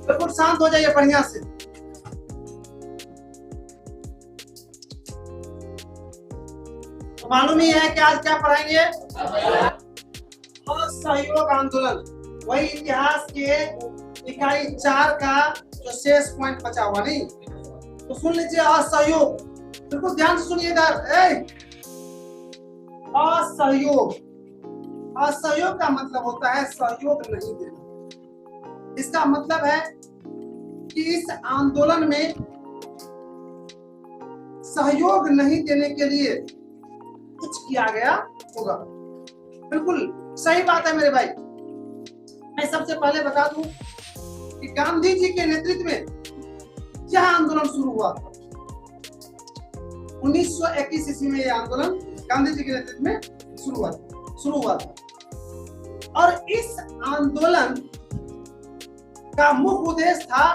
बिल्कुल शांत हो जाइए बढ़िया से। तो मालूम ही है कि आज क्या पढ़ाएंगे? असहयोग आंदोलन। वही इतिहास के इकाई 4 का जो शेष पॉइंट बचा हुआ, नहीं तो सुन लीजिए। असहयोग, बिल्कुल ध्यान से सुनिए इधर। असहयोग, असहयोग का मतलब होता है सहयोग नहीं देना। इसका मतलब है कि इस आंदोलन में सहयोग नहीं देने के लिए कुछ किया गया होगा। बिल्कुल सही बात है मेरे भाई। मैं सबसे पहले बता दूं कि गांधी जी के नेतृत्व में यह आंदोलन शुरू हुआ था। 1921 ईस्वी में यह आंदोलन गांधी जी के नेतृत्व में शुरू हुआ था। और इस आंदोलन का मुख्य उद्देश्य था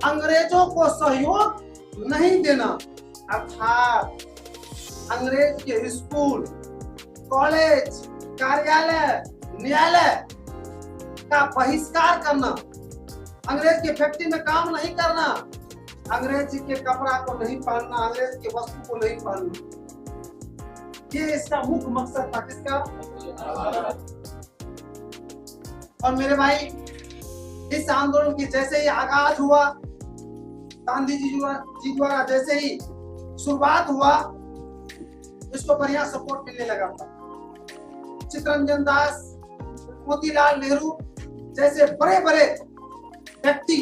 अंग्रेजों को सहयोग नहीं देना, अर्थात अंग्रेज के स्कूल, कॉलेज, कार्यालय, न्यायालय का बहिष्कार करना, अंग्रेज के फैक्ट्री में काम नहीं करना, अंग्रेज के कपड़ा को नहीं पहनना, अंग्रेज के वस्तु को नहीं पहनना, ये इसका मुख्य मकसद था। किसका? और मेरे भाई इस आंदोलन की जैसे ही आगाज हुआ, गांधी जी द्वारा जैसे ही शुरुआत हुआ, इसको बढ़िया सपोर्ट मिलने लगा था। चित्तरंजन दास, मोतीलाल नेहरू जैसे बड़े बड़े व्यक्ति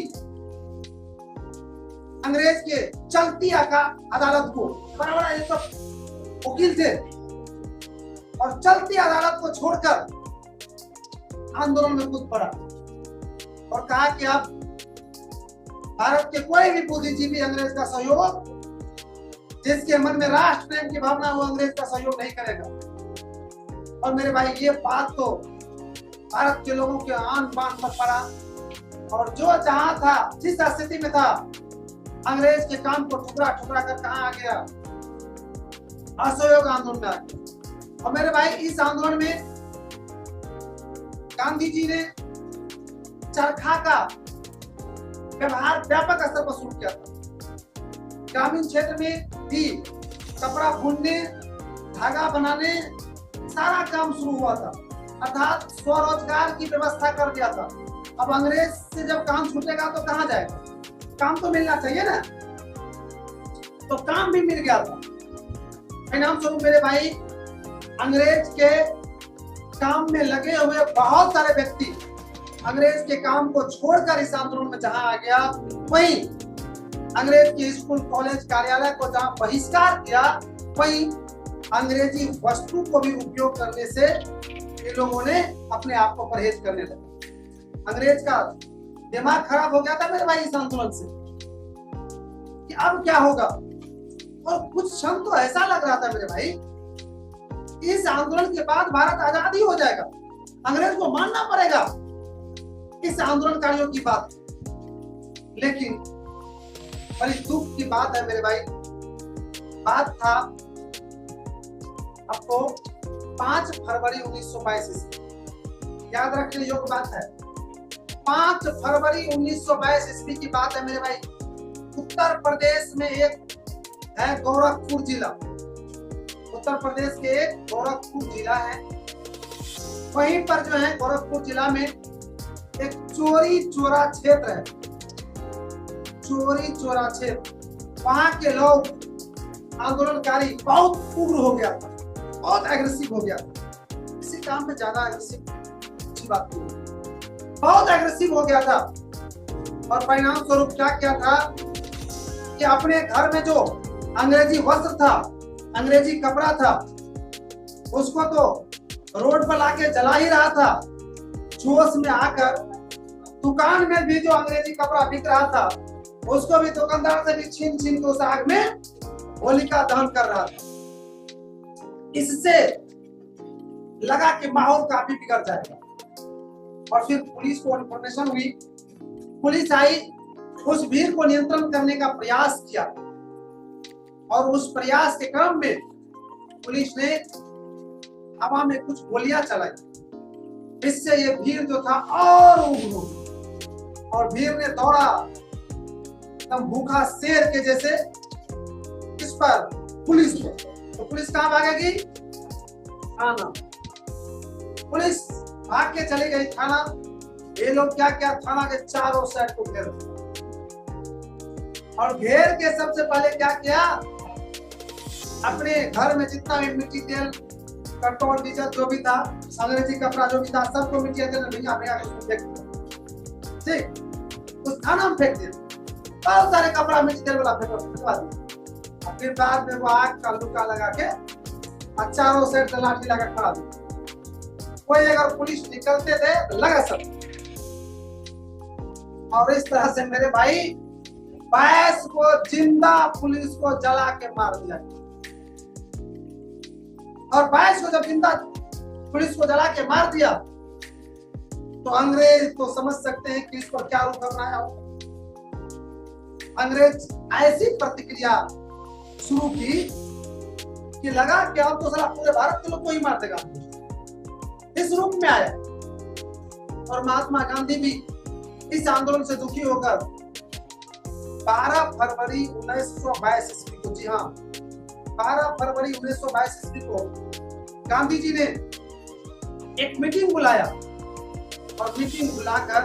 अंग्रेज के चलती अदालत को, बड़ा ये तो वकील थे, और चलती अदालत को छोड़कर आंदोलन में कूद पड़ा और कहा कि अब भारत के कोई भी बुद्धिजीवी अंग्रेज का सहयोग, जिसके मन में राष्ट्र प्रेम की भावना, वो अंग्रेज का सहयोग नहीं करेगा। और मेरे भाई ये बात तो भारत के लोगों के आन बान पर पड़ा, और जो जहां था, जिस स्थिति में था, अंग्रेज के काम को ठुकरा ठुकरा कर कहां आ गया? असहयोग आंदोलन में आ गया। और मेरे भाई इस आंदोलन में गांधी जी ने चरखा का व्यवहार व्यापक स्तर पर शुरू किया था। ग्रामीण क्षेत्र में भी कपड़ा बुनने, धागा बनाने, सारा काम शुरू हुआ था, अर्थात स्वरोजगार की व्यवस्था कर दिया था। अब अंग्रेज से जब काम छूटेगा तो कहां जाएगा? काम तो मिलना चाहिए ना, तो काम भी मिल गया था। परिणाम स्वरूप मेरे भाई अंग्रेज के काम में लगे हुए बहुत सारे व्यक्ति अंग्रेज के काम को छोड़कर इस आंदोलन में जहां आ गया, वहीं अंग्रेज के स्कूल, कॉलेज, कार्यालय को जहां बहिष्कार किया, वहीं अंग्रेजी वस्तु को भी उपयोग करने से इन लोगों ने अपने आप को परहेज करने लगे। अंग्रेज का दिमाग खराब हो गया था मेरे भाई इस आंदोलन से कि अब क्या होगा। और कुछ क्षण तो ऐसा लग रहा था मेरे भाई, इस आंदोलन के बाद भारत आजाद ही हो जाएगा, अंग्रेज को मानना पड़ेगा इस आंदोलनकारियों की बात। लेकिन बड़ी दुख की बात है मेरे भाई, बात था आपको 5 फरवरी 1922 ईस्वी, याद रखने योग्य बात है। 5 फरवरी 1922 ईस्वी की बात है मेरे भाई। उत्तर प्रदेश में एक है गोरखपुर जिला, उत्तर प्रदेश के एक गोरखपुर जिला है। वहीं पर जो है गोरखपुर जिला में एक चोरी चोरा क्षेत्र है, चोरी चोरा क्षेत्र। वहां के लोग आंदोलनकारी बहुत उग्र हो गया था, बहुत एग्रेसिव हो गया था। इसी काम में ज्यादा एग्रेसिव, अच्छी बात नहीं, बहुत एग्रेसिव हो गया था। और परिणाम स्वरूप क्या किया था कि अपने घर में जो अंग्रेजी वस्त्र था, अंग्रेजी कपड़ा था, उसको तो रोड पर लाके जला ही रहा था। जोश में आकर दुकान में भी जो अंग्रेजी कपड़ा बिक रहा था, उसको भी दुकानदार से भी छीन छीन के उस आग में होलिका दहन कर रहा था। इससे लगा कि माहौल काफी बिगड़ जाएगा। और फिर पुलिस को इन्फॉर्मेशन हुई, पुलिस आई, उस भीड़ को नियंत्रण करने का प्रयास किया, और उस प्रयास के क्रम में पुलिस ने हवा में कुछ गोलियां चलाई, इससे ये भीड़ जो था और उग्र हो गई। और वीर ने दौड़ा एकदम भूखा शेर के जैसे किस पर, पुलिस पर। तो पुलिस कहां भागेगी, थाना। पुलिस भाग के चली गई थाना। ये लोग क्या क्या, थाना के चारों साइड को घेर दिया और घेर के सबसे पहले क्या किया, अपने घर में जितना भी मिट्टी तेल पेट्रोल डीजल जो भी था, अंग्रेजी कपड़ा जो भी था, सबको मिट्टी तेल में भिगा भिगा के उसको फेंक दिया। ठीक, उस थाना में फेंक दिया, बहुत सारे कपड़ा मिट्टी तेल वाला फेंकवा दिया। फिर बाद में वो आग का लुका लगा के चारों साइड से लाठी लगा खड़ा दिया। कोई अगर पुलिस निकलते थे तो लगा सब। और इस तरह से मेरे भाई 22 को जिंदा पुलिस को जला के मार दिया। और 22 को जब जिंदा पुलिस को जला के मार दिया तो अंग्रेज तो समझ सकते हैं कि इस पर क्या रूप अपनाया हो। अंग्रेज ऐसी प्रतिक्रिया शुरू की कि लगा कि अब तो साला पूरे भारत के लोग को ही मार देगा। इस रूप में आया और महात्मा गांधी भी इस आंदोलन से दुखी होकर 12 फरवरी 1922 ईस्वी को, जी हाँ 12 फरवरी 1922 ईस्वी को गांधी जी ने एक मीटिंग बुलाया और मीटिंग बुलाकर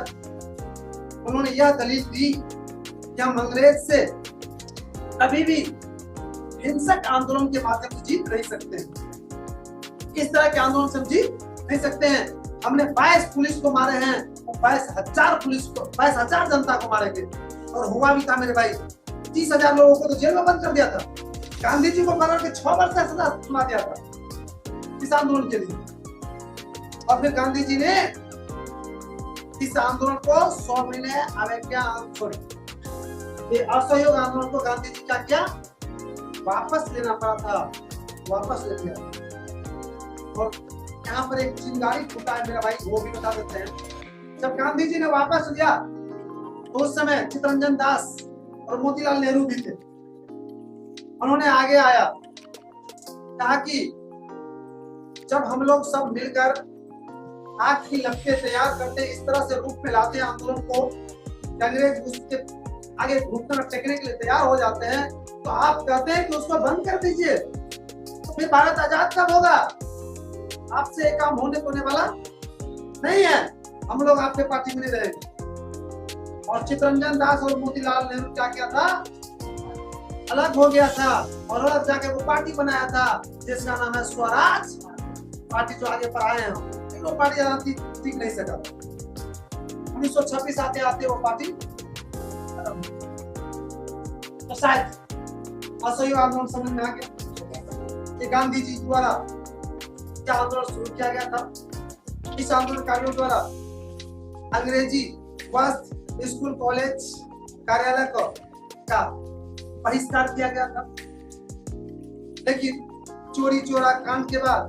उन्होंने यह दलील दी कि हम अंग्रेज से कभी भी हिंसक आंदोलन के माध्यम से जीत नहीं सकते हैं। इस तरह के आंदोलन से हम जीत नहीं सकते हैं। हमने 22 पुलिस को मारे हैं, 22,000 पुलिस को, 22,000 जनता को मारे थे और हुआ भी था मेरे भाई। 30,000 लोगों को तो जेल में बंद कर दिया था। गांधी जी को पकड़ के 6 वर्ष का सजा सुना दिया था इस आंदोलन के लिए। और फिर गांधी जी ने इस आंदोलन को सौम्य असहयोग आंदोलन को गांधी जी क्या किया, वापस लेना पड़ा था, वापस ले लिया। और यहाँ पर एक चिंगारी फूटा है मेरा भाई, वो भी बता देते हैं। जब गांधी जी ने वापस लिया तो उस समय चित्तरंजन दास और मोतीलाल नेहरू भी थे। उन्होंने आगे आया, कहा कि जब हम लोग सब मिलकर आग की लपटें तैयार करते, इस तरह से रूप में लाते आंदोलन को, अंग्रेज उसके आगे घुटना टेकने के लिए तैयार हो जाते हैं, तो आप कहते हैं कि उसको बंद कर दीजिए, तो फिर भारत आजाद कब होगा? आपसे एक काम होने वाला नहीं है, हम लोग आपके पार्टी में नहीं रहेंगे। और चित्तरंजन दास और मोतीलाल नेहरू क्या किया था, अलग हो गया था और अलग जाके वो पार्टी बनाया था जिसका नाम है स्वराज पार्टी, जो आगे पर आए हैं। वो पार्टी टिक नहीं सका। 1926 आते आते वो पार्टी तो शायद असहयोग आंदोलन समझ में आ गया कि गांधी जी द्वारा क्या आंदोलन शुरू किया गया था। इस आंदोलनकारियों द्वारा अंग्रेजी वस्त्र स्कूल कॉलेज कार्यालय का बहिष्कार किया गया था। लेकिन चोरी चोरा कांड के बाद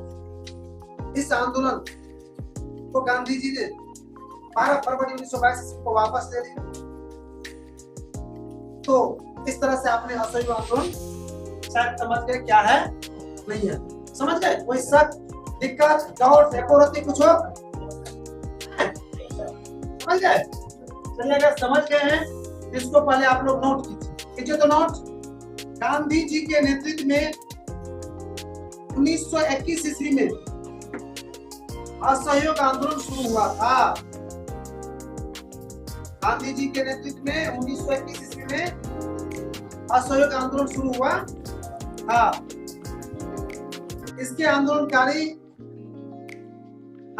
इस आंदोलन को गांधी जी ने 12 फरवरी 1922 को वापस ले लिया। तो इस तरह से आपने असहयोग आंदोलन शायद समझ गए क्या है नहीं है, समझ गए? कोई शक, दिक्कत, डाउट, एकोरती कुछ हो? समझ गए? चलिए अगर समझ गए हैं इसको पहले आप लोग नोट कीजिए तो नोट। गांधी जी के नेतृत्व में 1921 ईस्वी में असहयोग आंदोलन शुरू हुआ था। गांधी जी के नेतृत्व में 1921 ईस्वी में असहयोग आंदोलन शुरू हुआ था। इसके आंदोलनकारी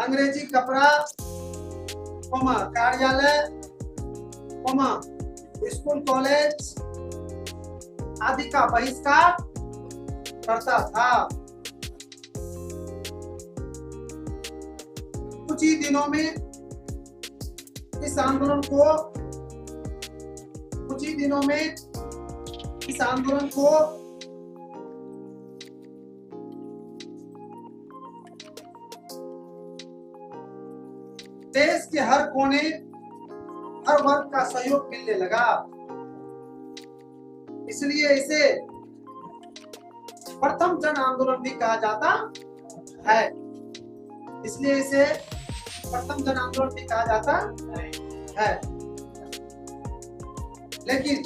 अंग्रेजी कपड़ा, कार्यालय, स्कूल कॉलेज आदि का बहिष्कार करता था। कुछ ही दिनों में इस आंदोलन को देश के हर कोने, हर वर्ग का सहयोग मिलने लगा। इसलिए इसे प्रथम जन आंदोलन भी कहा जाता है। इसलिए इसे प्रथम जन आंदोलन भी कहा जाता है। लेकिन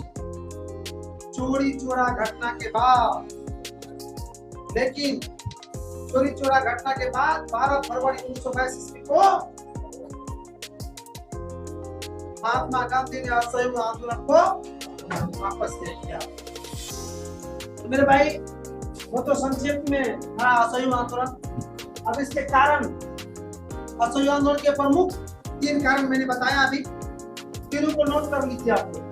चोरी चोरा घटना के बाद 12 फरवरी 1922 ईस्वी को महात्मा गांधी ने असहयोग आंदोलन को वापस ले लिया। तो मेरे भाई वो तो संक्षेप में था असहयोग आंदोलन। अब इसके कारण, असहयोग आंदोलन के प्रमुख 3 कारण मैंने बताया, अभी तीनों को नोट कर लीजिए आप लोग।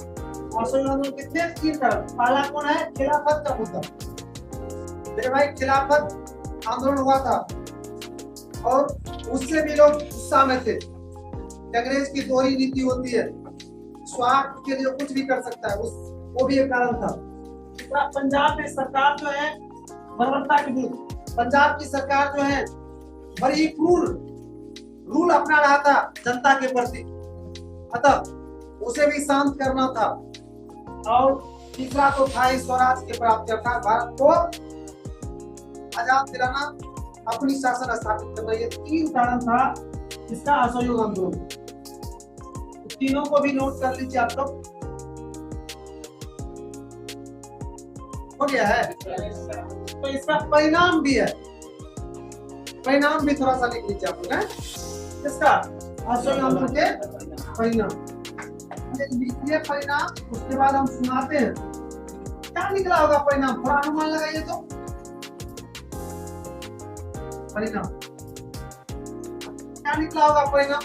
असहयोग आंदोलन के 3 कारण। पहला कौन है? खिलाफत का मुद्दा। मेरे भाई खिलाफत आंदोलन हुआ था और उससे भी लोग गुस्सा में थे। अंग्रेज की दोहरी नीति होती है, स्वार्थ के लिए कुछ भी कर सकता है, वो भी एक कारण था। पंजाब में सरकार जो है बर्बरता के विरुद्ध, पंजाब की सरकार जो है बड़ी क्रूर रूल अपना रहा था जनता के प्रति, अतः उसे भी शांत करना था। और तीसरा तो था स्वराज की प्राप्ति, अर्थात भारत को आजाद दिलाना, अपनी शासन स्थापित करना। ये 3 कारण था इसका असहयोग आंदोलन। तीनों को भी नोट कर लीजिए आप लोग। हो गया है? तो इसका परिणाम भी है, परिणाम भी थोड़ा सा लिख लीजिए आप लोग। इसका असहयोग आंदोलन के परिणाम लिखिए, परिणाम। उसके बाद हम सुनाते हैं क्या निकला होगा परिणाम, थोड़ा अनुमान लगाइए तो। परिणाम क्या निकला होगा परिणाम?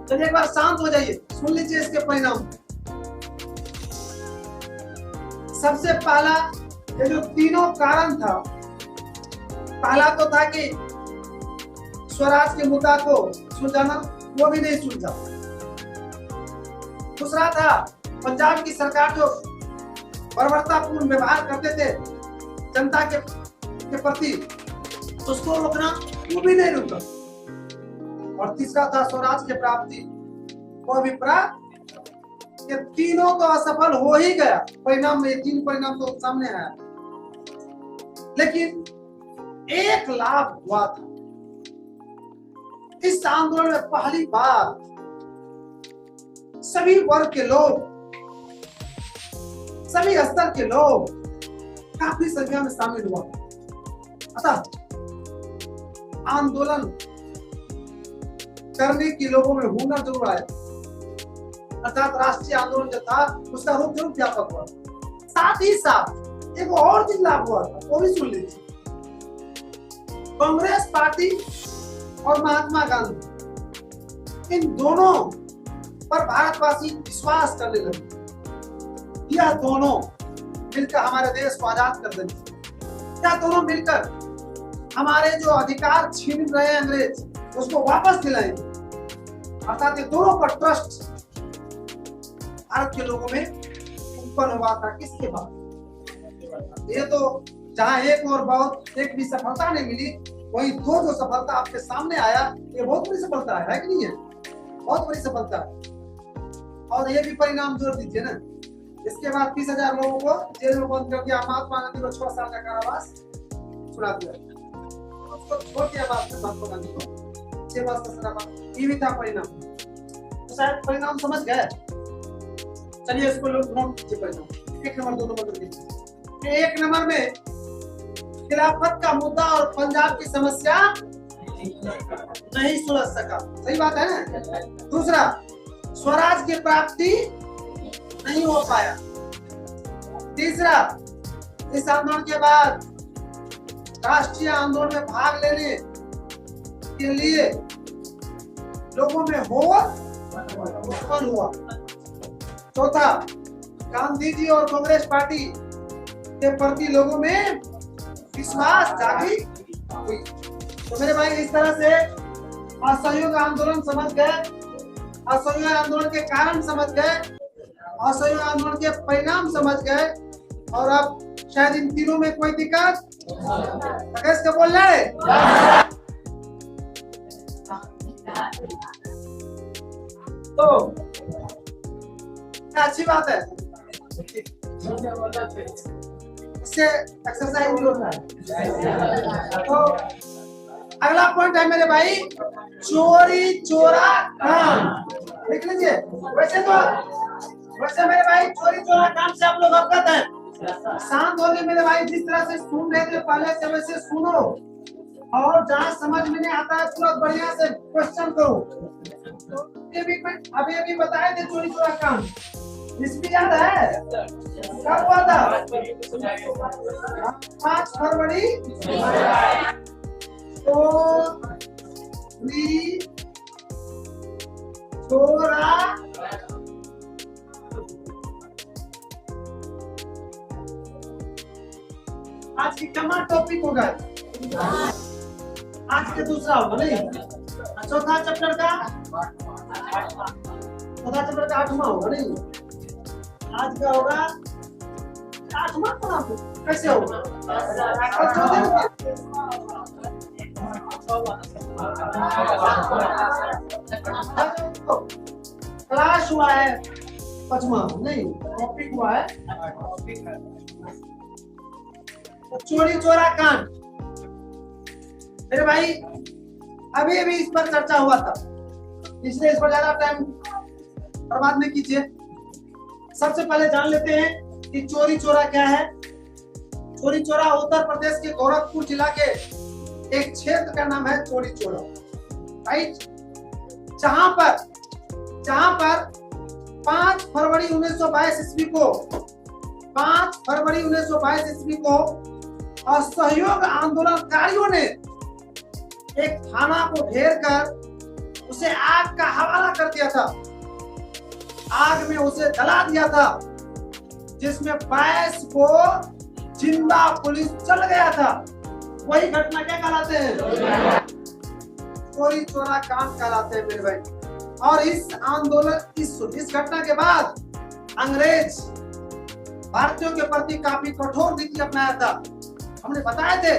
चलिए एक बार शांत हो जाइए, सुन लीजिए इसके परिणाम। सबसे पहला ये जो तीनों कारण था, पहला तो था कि स्वराज के मुद्दा को सुलझाना, वो भी नहीं सुलझा। दूसरा था पंजाब की सरकार जो बर्बरतापूर्ण व्यवहार करते थे जनता के प्रति, उसको रोकना, वो भी नहीं रुका। और तीसरा था स्वराज की प्राप्ति, वो भी प्राप्त। ये तीनों तो असफल हो ही गया परिणाम में। 3 परिणाम तो सामने आया, लेकिन एक लाभ हुआ था। इस आंदोलन में पहली बार सभी वर्ग के लोग, सभी स्तर के लोग काफी संख्या में शामिल हुआ। अतः आंदोलन करने की लोगों में हुनर जरूर आया, अर्थात राष्ट्रीय आंदोलन जो था उसका रूप जरूर व्यापक हुआ। साथ ही साथ एक और चीज लाभ हुआ था, वो भी सुन लीजिए। कांग्रेस पार्टी और महात्मा गांधी, इन दोनों पर भारतवासी विश्वास करने लगे। यह दोनों मिलकर हमारे देश को आजाद कर देंगे। यह दोनों मिलकर हमारे जो अधिकार छीन रहे अंग्रेज, उसको वापस दिलाएंगे। अर्थात ये दोनों पर ट्रस्ट भारत के लोगों में उत्पन्न हुआ था। किसके बाद? ये तो जहां एक और बहुत एक भी सफलता नहीं मिली, वही 2 जो सफलता आपके सामने आया, ये बहुत बड़ी सफलता है कि नहीं है? बहुत बड़ी सफलता है। और ये भी परिणाम जोड़ दीजिए ना। इसके बाद 30,000 लोगों को जेल में बंद कर दिया, महात्मा गांधी को 6 साल का कारावास सुना दिया, उसको छोड़ दिया महात्मा गांधी को 6 वर्ष का सजा। ये भी था परिणाम। तो शायद परिणाम समझ गए। चलिए इसको लोग नोट कीजिए परिणाम। 1 नंबर 2 नंबर लीजिए। 1 नंबर में खिलाफत का मुद्दा और पंजाब की समस्या नहीं सुलझ सका, सही बात है ना। दूसरा, स्वराज की प्राप्ति नहीं हो पाया। तीसरा, इस आंदोलन के बाद राष्ट्रीय आंदोलन में भाग लेने के लिए लोगों में होड़ उत्पन्न हुआ। चौथा, गांधी जी और कांग्रेस पार्टी के प्रति लोगों में विश्वास जागी हुई। तो मेरे भाई इस तरह से असहयोग आंदोलन समझ गए, असहयोग आंदोलन के कारण समझ गए, असहयोग आंदोलन के परिणाम समझ गए। और अब शायद इन तीनों में कोई दिक्कत कैसे बोल रहे? तो अच्छी बात है, इससे एक्सरसाइज भी होता है। तो अगला पॉइंट है मेरे भाई, चोरी चोरा काम। देख लीजिए, वैसे तो वैसे मेरे भाई चोरी चोरा कांड से आप लोग अवगत हैं? शांत हो गए मेरे भाई, जिस तरह से सुन रहे थे पहले से वैसे सुनो, और जहाँ समझ में नहीं आता है पूरा बढ़िया से क्वेश्चन करो। तो अभी बताए थे चोरी चोरा कांड, इसकी याद है कब हुआ था? 5 फरवरी चोरा आज की कमाल टॉपिक होगा, आज के दूसरा होगा नहीं, चौथा चैप्टर का 8वां होगा नहीं, आज का होगा 8वां का, कैसे होगा? क्लास हुआ है 5वां नहीं, टॉपिक हुआ है चोरी चोरा कांड। मेरे भाई अभी इस पर चर्चा हुआ था, इसलिए इस पर ज्यादा टाइम बर्बाद नहीं कीजिए। सबसे पहले जान लेते हैं कि चोरी चोरा क्या है। चोरी चोरा उत्तर प्रदेश के गोरखपुर जिला के एक क्षेत्र का नाम है चोरी चोरा, राइट। जहां पर 5 फरवरी 1922 ईस्वी को 5 फरवरी 1922 ईस्वी को असहयोग आंदोलनकारियों ने एक थाना को घेर कर उसे आग का हवाला कर दिया था, आग में उसे जला दिया था, जिसमें 22 को जिंदा पुलिस चल गया था। वही घटना क्या कहलाते हैं? चोरी चोरा कांड कहलाते हैं मेरे भाई। और इस आंदोलन इस घटना के बाद अंग्रेज भारतीयों के प्रति काफी कठोर नीति अपनाया था। हमने बताए थे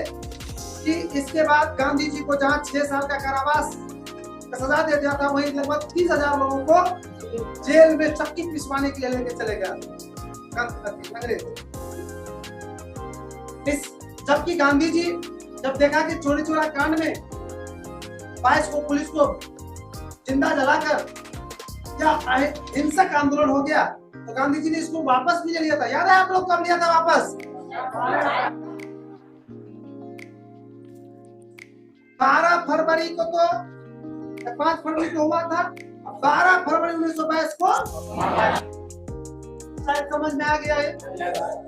कि इसके बाद गांधी जी को जहां 6 साल का कारावास का सजा दे दिया था, वहीं लगभग 30,000 लोगों को जेल में चक्की पिसवाने के लिए लेके चले गए अंग्रेज। जबकि गांधी जी जब देखा कि चोरी चोरा कांड में 22 को पुलिस को जिंदा जलाकर क्या हिंसक आंदोलन हो गया, तो गांधी जी ने इसको वापस भी ले लिया था। याद है आप लोग कब लिया था वापस? 12 फरवरी को, तो 5 फरवरी को हुआ था, 12 फरवरी 1922 को शायद समझ में आ गया है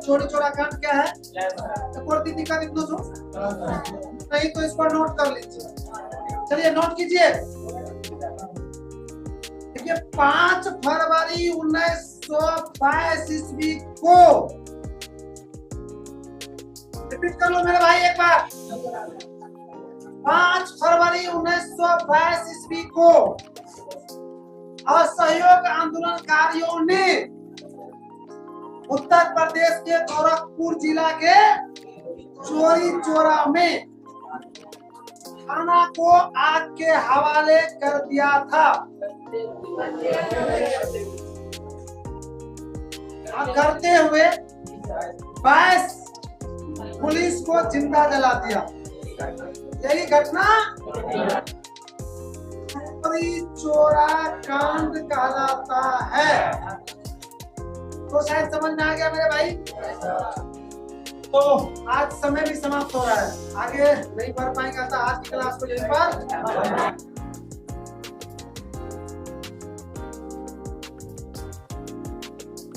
चोरी चोरा कांड क्या है। नहीं तो इस पर नोट कर लीजिए, चलिए नोट कीजिए। देखिए 5 फरवरी 1922 ईस्वी को, रिपीट कर लो मेरे भाई एक बार, 5 फरवरी 1922 ईस्वी को असहयोग आंदोलनकारियों ने उत्तर प्रदेश के गोरखपुर जिला के चोरी चोरा में थाना को आग के हवाले कर दिया था। करते हुए 22 पुलिस को जिंदा जला दिया। यही घटना चोरी चोरा कांड कहलाता है। तो शायद समझ में आ गया मेरे भाई। तो आज समय भी समाप्त हो रहा है, आगे नहीं पढ़ पाएंगे तो आज की क्लास को यहीं पर